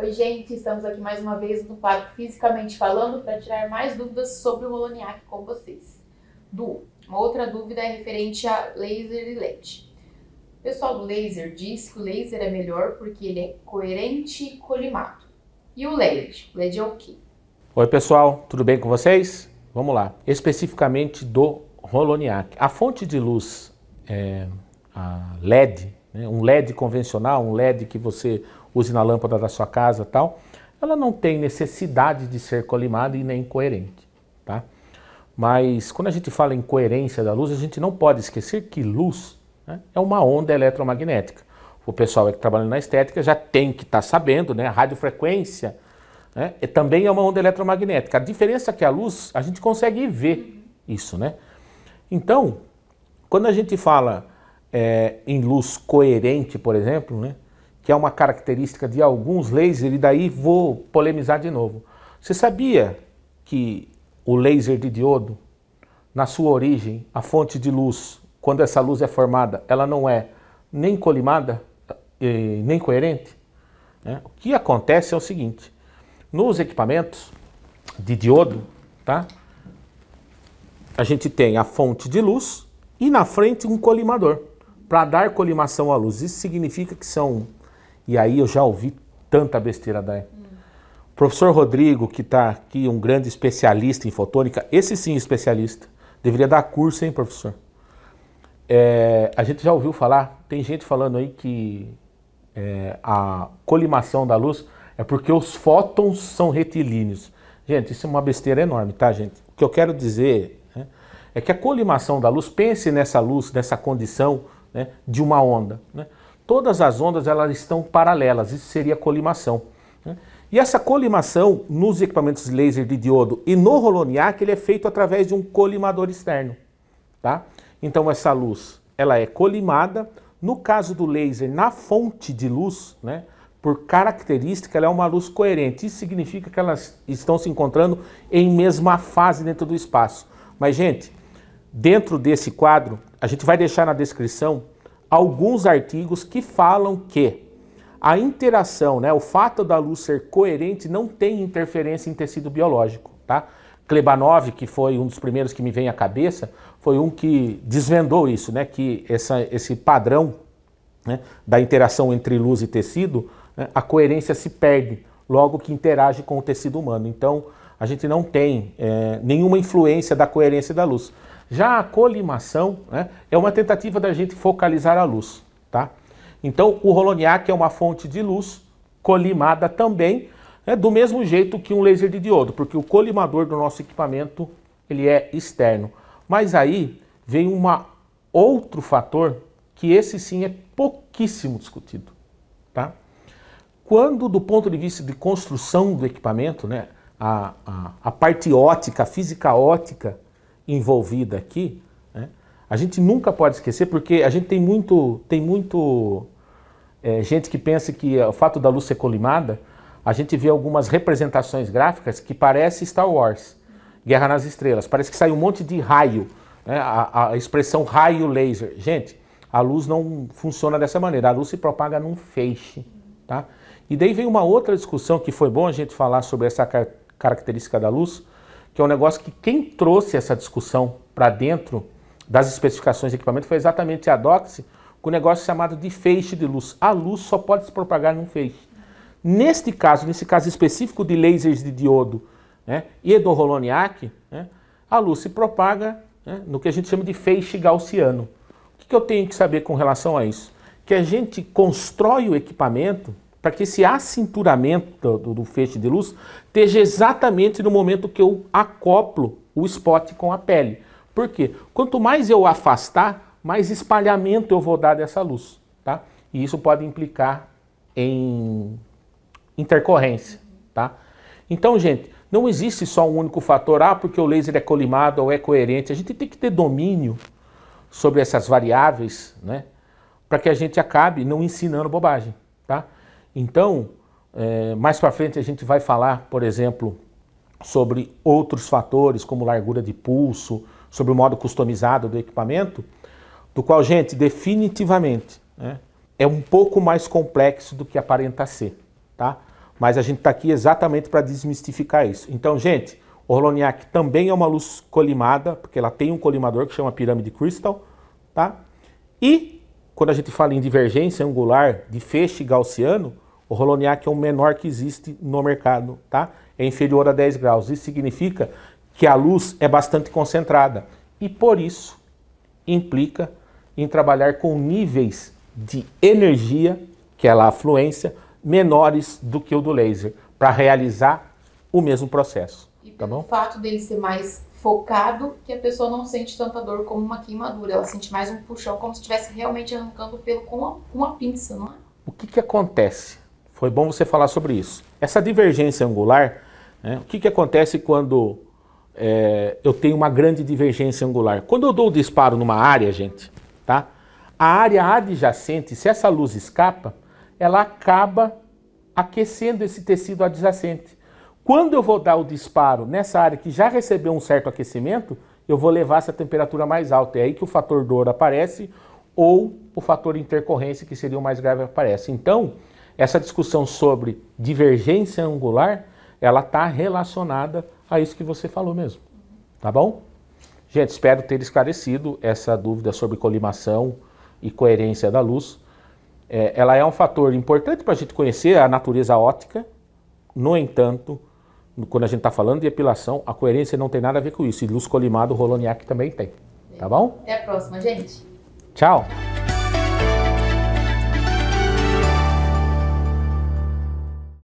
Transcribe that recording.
Oi, gente, estamos aqui mais uma vez no quadro Fisicamente Falando para tirar mais dúvidas sobre o Holoniac com vocês. Uma outra dúvida é referente a laser e LED. O pessoal do laser diz que o laser é melhor porque ele é coerente e colimado. E o LED? O LED é o quê? Oi pessoal, tudo bem com vocês? Vamos lá, especificamente do Holoniac. A fonte de luz a LED, né? Um LED convencional, um LED que você use na lâmpada da sua casa e tal, ela não tem necessidade de ser colimada e nem coerente, tá? Mas quando a gente fala em coerência da luz, a gente não pode esquecer que luz, né, é uma onda eletromagnética. O pessoal que trabalha na estética já tem que estar sabendo, né? A radiofrequência, né, também é uma onda eletromagnética. A diferença é que a luz, a gente consegue ver isso, né? Então, quando a gente fala em luz coerente, por exemplo, né, que é uma característica de alguns lasers, e daí vou polemizar de novo. Você sabia que o laser de diodo, na sua origem, a fonte de luz, quando essa luz é formada, ela não é nem colimada, nem coerente? O que acontece é o seguinte, nos equipamentos de diodo, tá? A gente tem a fonte de luz e na frente um colimador, para dar colimação à luz. Isso significa que são... E aí eu já ouvi tanta besteira daí. O professor Rodrigo, que está aqui, um grande especialista em fotônica, esse sim especialista, deveria dar curso, hein, professor? A gente já ouviu falar, tem gente falando aí que a colimação da luz é porque os fótons são retilíneos. Gente, isso é uma besteira enorme, tá, gente? O que eu quero dizer, né, é que a colimação da luz, pense nessa luz, nessa condição, né, de uma onda, né? Todas as ondas elas estão paralelas, isso seria colimação, né? E essa colimação nos equipamentos laser de diodo e no Holoniac ele é feito através de um colimador externo, tá? Então essa luz ela é colimada, no caso do laser na fonte de luz, né, por característica ela é uma luz coerente, isso significa que elas estão se encontrando em mesma fase dentro do espaço. Mas gente, dentro desse quadro a gente vai deixar na descrição alguns artigos que falam que a interação, né, o fato da luz ser coerente não tem interferência em tecido biológico, tá? Klebanov, que foi um dos primeiros que me vem à cabeça, foi um que desvendou isso, né, que esse padrão, né, da interação entre luz e tecido, né, a coerência se perde logo que interage com o tecido humano. Então, a gente não tem nenhuma influência da coerência da luz. Já a colimação, né, é uma tentativa da gente focalizar a luz, tá? Então o Holoniac é uma fonte de luz colimada também, né, do mesmo jeito que um laser de diodo, porque o colimador do nosso equipamento ele é externo. Mas aí vem outro fator que esse sim é pouquíssimo discutido, tá? Quando do ponto de vista de construção do equipamento, né, a parte ótica, a física ótica envolvida aqui, né, a gente nunca pode esquecer, porque a gente tem muito gente que pensa que o fato da luz ser colimada, a gente vê algumas representações gráficas que parece Star Wars, Guerra nas Estrelas, parece que sai um monte de raio, né, a expressão raio laser. Gente, a luz não funciona dessa maneira, a luz se propaga num feixe, tá? E daí vem uma outra discussão que foi bom a gente falar sobre essa característica da luz, que é um negócio que quem trouxe essa discussão para dentro das especificações de equipamento foi exatamente a Doxy, com um negócio chamado de feixe de luz. A luz só pode se propagar num feixe. Nesse caso específico de lasers de diodo, né, e do Holoniac, né, a luz se propaga, né, no que a gente chama de feixe gaussiano. O que eu tenho que saber com relação a isso? Que a gente constrói o equipamento para que esse acinturamento do feixe de luz esteja exatamente no momento que eu acoplo o spot com a pele. Por quê? Quanto mais eu afastar, mais espalhamento eu vou dar dessa luz, tá? E isso pode implicar em intercorrência, tá? Então, gente, não existe só um único fator, porque o laser é colimado ou é coerente. A gente tem que ter domínio sobre essas variáveis, né, para que a gente acabe não ensinando bobagem, tá? Então, mais para frente a gente vai falar, por exemplo, sobre outros fatores, como largura de pulso, sobre o modo customizado do equipamento, do qual, gente, definitivamente, né, é um pouco mais complexo do que aparenta ser, tá? mas a gente está aqui exatamente para desmistificar isso. Então, gente, o Holoniac também é uma luz colimada, porque ela tem um colimador que chama Pyramid Crystal, tá? E quando a gente fala em divergência angular de feixe gaussiano, o Holoniac é o menor que existe no mercado, tá? É inferior a 10 graus. Isso significa que a luz é bastante concentrada e por isso implica em trabalhar com níveis de energia, que é a afluência, menores do que o do laser, para realizar o mesmo processo. E tá pelo bom? fato dele ser mais focado, que a pessoa não sente tanta dor como uma queimadura, ela sente mais um puxão, como se estivesse realmente arrancando o pelo com uma pinça, não é? O que acontece? Foi bom você falar sobre isso. Essa divergência angular, né, o que acontece quando eu tenho uma grande divergência angular? Quando eu dou o disparo numa área, gente, tá? A área adjacente, se essa luz escapa, ela acaba aquecendo esse tecido adjacente. Quando eu vou dar o disparo nessa área que já recebeu um certo aquecimento, eu vou levar essa temperatura mais alta. É aí que o fator dor aparece ou o fator intercorrência, que seria o mais grave, aparece. Então, essa discussão sobre divergência angular, ela está relacionada a isso que você falou mesmo. Tá bom? Gente, espero ter esclarecido essa dúvida sobre colimação e coerência da luz. Ela é um fator importante para a gente conhecer a natureza óptica. No entanto, quando a gente está falando de epilação, a coerência não tem nada a ver com isso. E luz colimada, o Holoniac também tem. Tá bom? Até a próxima, gente. Tchau!